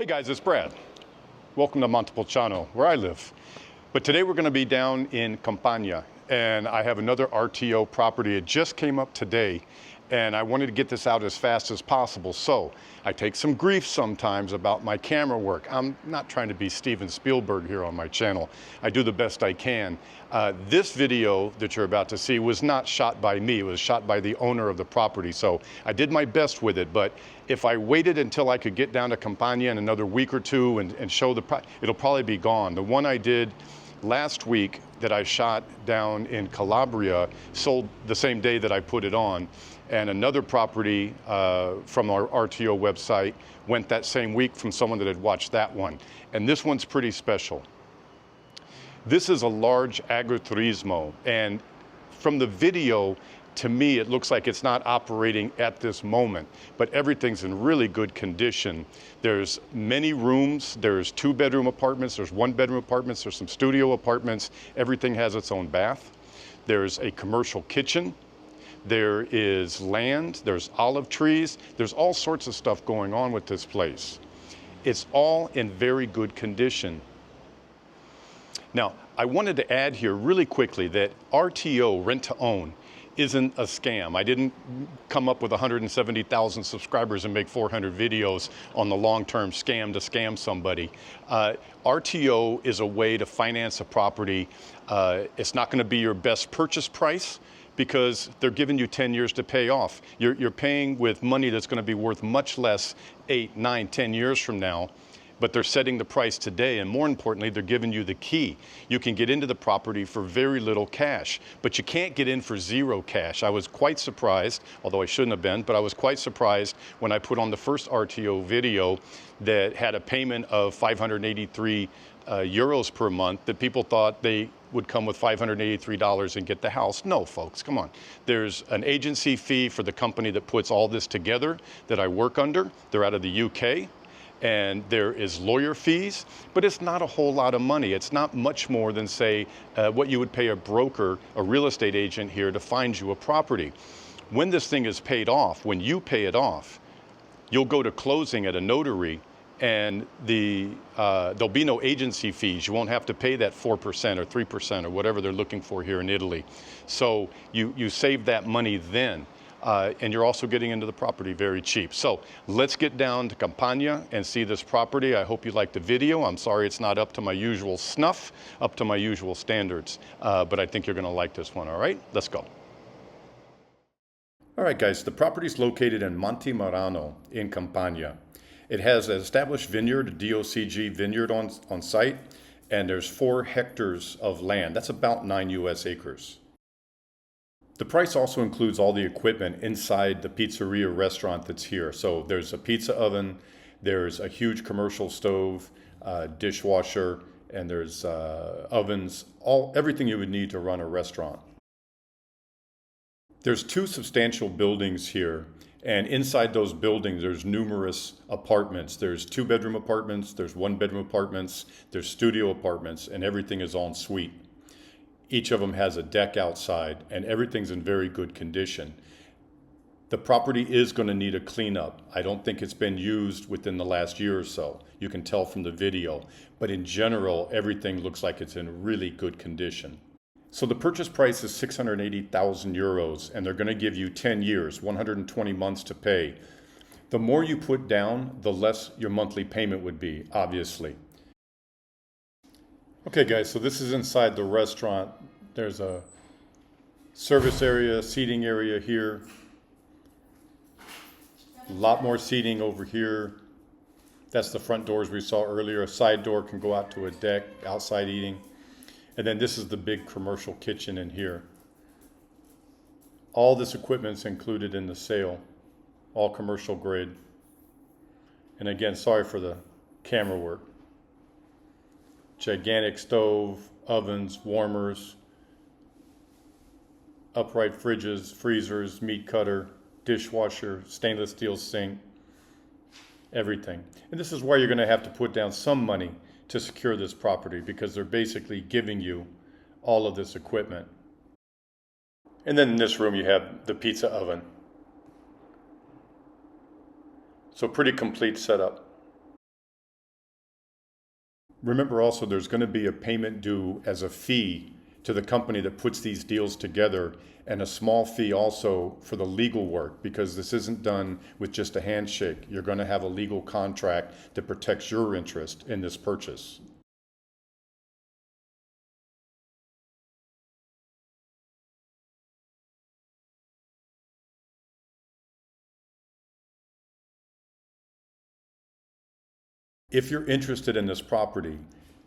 Hey guys, it's Brad. Welcome to Montemarano, where I live. But today we're going to be down in Campania, and I have another RTO property. It just came up today, and I wanted to get this out as fast as possible. So I take some grief sometimes about my camera work. I'm not trying to be Steven Spielberg here on my channel. I do the best I can. This video that you're about to see was not shot by me. It was shot by the owner of the property. So I did my best with it, but if I waited until I could get down to Campania in another week or two and show it'll probably be gone. The one I did last week that I shot down in Calabria sold the same day that I put it on. And another property from our RTO website went that same week from someone that had watched that one. And this one's pretty special. This is a large Agriturismo, and from the video, to me, it looks like it's not operating at this moment, but everything's in really good condition. There's many rooms, there's 2-bedroom apartments, there's 1-bedroom apartments, there's some studio apartments. Everything has its own bath. There's a commercial kitchen. There is land, there's olive trees. There's all sorts of stuff going on with this place. It's all in very good condition. Now, I wanted to add here really quickly that RTO, rent to own, isn't a scam. I didn't come up with 170,000 subscribers and make 400 videos on the long-term scam to scam somebody. RTO is a way to finance a property. It's not going to be your best purchase price because they're giving you 10 years to pay off. You're paying with money that's going to be worth much less 8, 9, 10 years from now. But they're setting the price today, and more importantly, they're giving you the key. You can get into the property for very little cash, but you can't get in for zero cash. I was quite surprised, although I shouldn't have been, but I was quite surprised when I put on the first RTO video that had a payment of 583 euros per month, that people thought they would come with $583 and get the house. No, folks, come on. There's an agency fee for the company that puts all this together that I work under. They're out of the UK. And there is lawyer fees, but it's not a whole lot of money. It's not much more than, say, what you would pay a broker, a real estate agent here to find you a property. When this thing is paid off, when you pay it off, you'll go to closing at a notary, and there'll be no agency fees. You won't have to pay that 4% or 3% or whatever they're looking for here in Italy. So you save that money then. And you're also getting into the property very cheap. So let's get down to Campania and see this property. I hope you liked the video. I'm sorry it's not up to my usual snuff, up to my usual standards, but I think you're going to like this one. All right, let's go. All right, guys, the property is located in Montemarano in Campania. It has an established vineyard, a DOCG vineyard on site, and there's 4 hectares of land. That's about 9 US acres. The price also includes all the equipment inside the pizzeria restaurant that's here. So there's a pizza oven, there's a huge commercial stove, dishwasher, and there's ovens, everything you would need to run a restaurant. There's 2 substantial buildings here, and inside those buildings there's numerous apartments. There's 2-bedroom apartments, there's 1-bedroom apartments, there's studio apartments, and everything is en suite. Each of them has a deck outside, and everything's in very good condition. The property is going to need a cleanup. I don't think it's been used within the last year or so. You can tell from the video. But in general, everything looks like it's in really good condition. So the purchase price is 680,000 euros, and they're going to give you 10 years, 120 months to pay. The more you put down, the less your monthly payment would be, obviously. Okay guys, so this is inside the restaurant. There's a service area, seating area here. A lot more seating over here. That's the front doors we saw earlier. A side door can go out to a deck, outside eating. And then this is the big commercial kitchen in here. All this equipment's included in the sale, all commercial grade. And again, sorry for the camera work. Gigantic stove, ovens, warmers, upright fridges, freezers, meat cutter, dishwasher, stainless steel sink, everything. And this is where you're going to have to put down some money to secure this property, because they're basically giving you all of this equipment. And then in this room you have the pizza oven. So pretty complete setup. Remember also, there's going to be a payment due as a fee to the company that puts these deals together, and a small fee also for the legal work, because this isn't done with just a handshake. You're going to have a legal contract that protects your interest in this purchase. If you're interested in this property,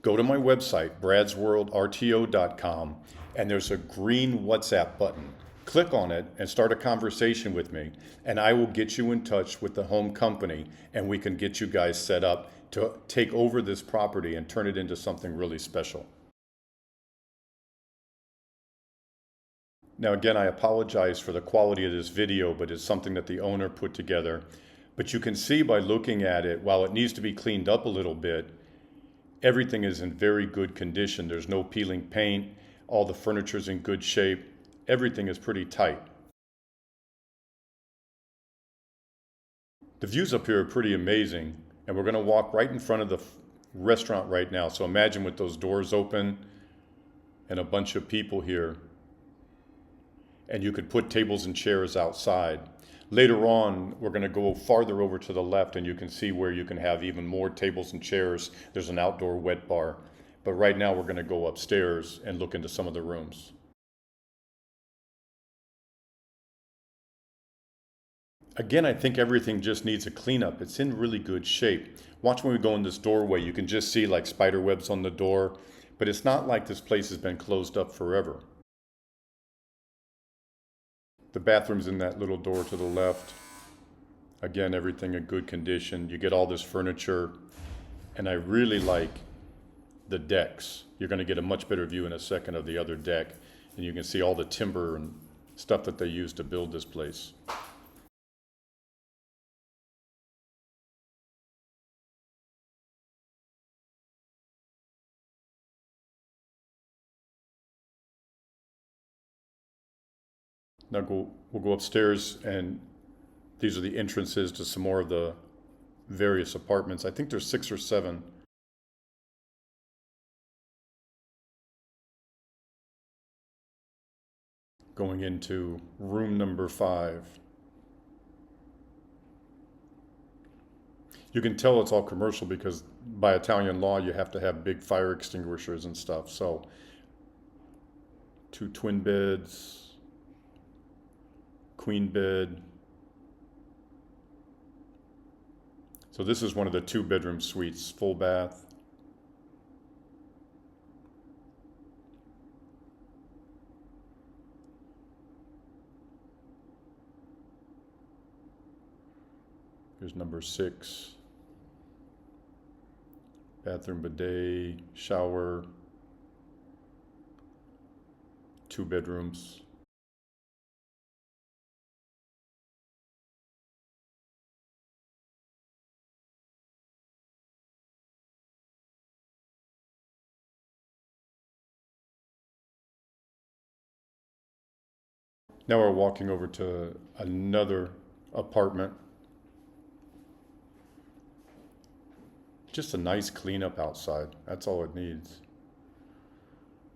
go to my website, bradsworldrto.com, and there's a green WhatsApp button. Click on it and start a conversation with me, and I will get you in touch with the home company, and we can get you guys set up to take over this property and turn it into something really special. Now again, I apologize for the quality of this video, but it's something that the owner put together. But you can see by looking at it, while it needs to be cleaned up a little bit, everything is in very good condition. There's no peeling paint. All the furniture's in good shape. Everything is pretty tight. The views up here are pretty amazing, and we're going to walk right in front of the restaurant right now. So imagine with those doors open and a bunch of people here, and you could put tables and chairs outside. Later on, we're going to go farther over to the left, and you can see where you can have even more tables and chairs. There's an outdoor wet bar. But right now, we're going to go upstairs and look into some of the rooms. Again, I think everything just needs a cleanup. It's in really good shape. Watch when we go in this doorway. You can just see like spider webs on the door, but it's not like this place has been closed up forever. The bathroom's in that little door to the left. Again, everything in good condition. You get all this furniture, and I really like the decks. You're going to get a much better view in a second of the other deck, and you can see all the timber and stuff that they used to build this place. Now we'll go upstairs, and these are the entrances to some more of the various apartments. I think there's 6 or 7. Going into room number 5. You can tell it's all commercial because by Italian law you have to have big fire extinguishers and stuff. So 2 twin beds. Queen bed. So this is one of the 2-bedroom suites, full bath. Here's number 6. Bathroom, bidet, shower, 2 bedrooms. Now we're walking over to another apartment. Just a nice cleanup outside. That's all it needs.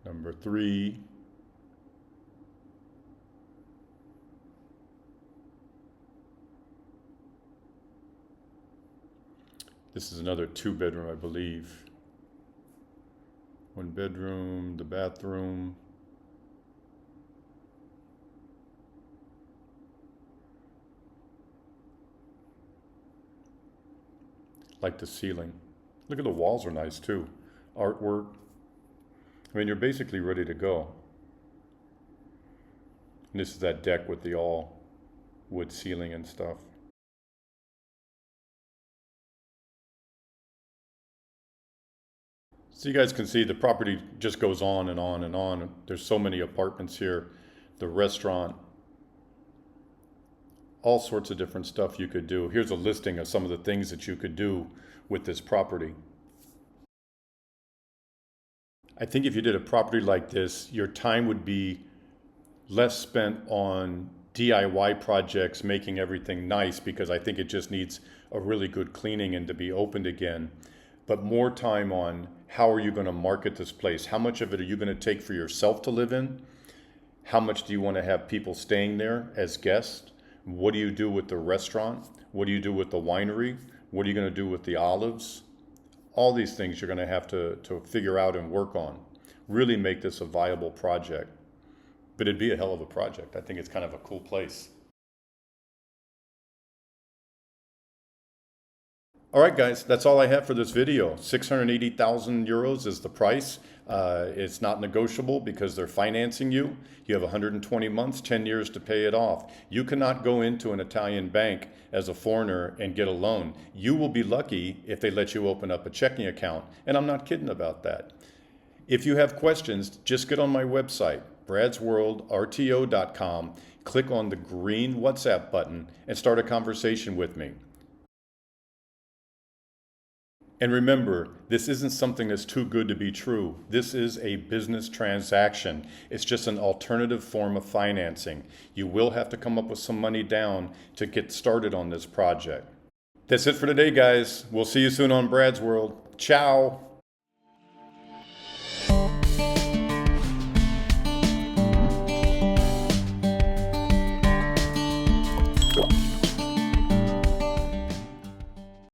Number 3. This is another 2-bedroom, I believe. 1 bedroom, the bathroom. Like the ceiling. Look at the walls are nice too. Artwork. I mean, you're basically ready to go. And this is that deck with the all wood ceiling and stuff. So you guys can see the property just goes on and on and on. There's so many apartments here. The restaurant. All sorts of different stuff you could do. Here's a listing of some of the things that you could do with this property. I think if you did a property like this, your time would be less spent on DIY projects, making everything nice, because I think it just needs a really good cleaning and to be opened again, but more time on how are you going to market this place? How much of it are you going to take for yourself to live in? How much do you want to have people staying there as guests? What do you do with the restaurant? What do you do with the winery? What are you going to do with the olives? All these things you're going to have to figure out and work on. Really make this a viable project. But it'd be a hell of a project. I think it's kind of a cool place. All right, guys, that's all I have for this video. 680,000 euros is the price. It's not negotiable because they're financing you. You have 120 months, 10 years to pay it off. You cannot go into an Italian bank as a foreigner and get a loan. You will be lucky if they let you open up a checking account, and I'm not kidding about that. If you have questions, just get on my website, bradsworldrto.com, click on the green WhatsApp button, and start a conversation with me. And remember, this isn't something that's too good to be true. This is a business transaction. It's just an alternative form of financing. You will have to come up with some money down to get started on this project. That's it for today, guys. We'll see you soon on Brad's World. Ciao.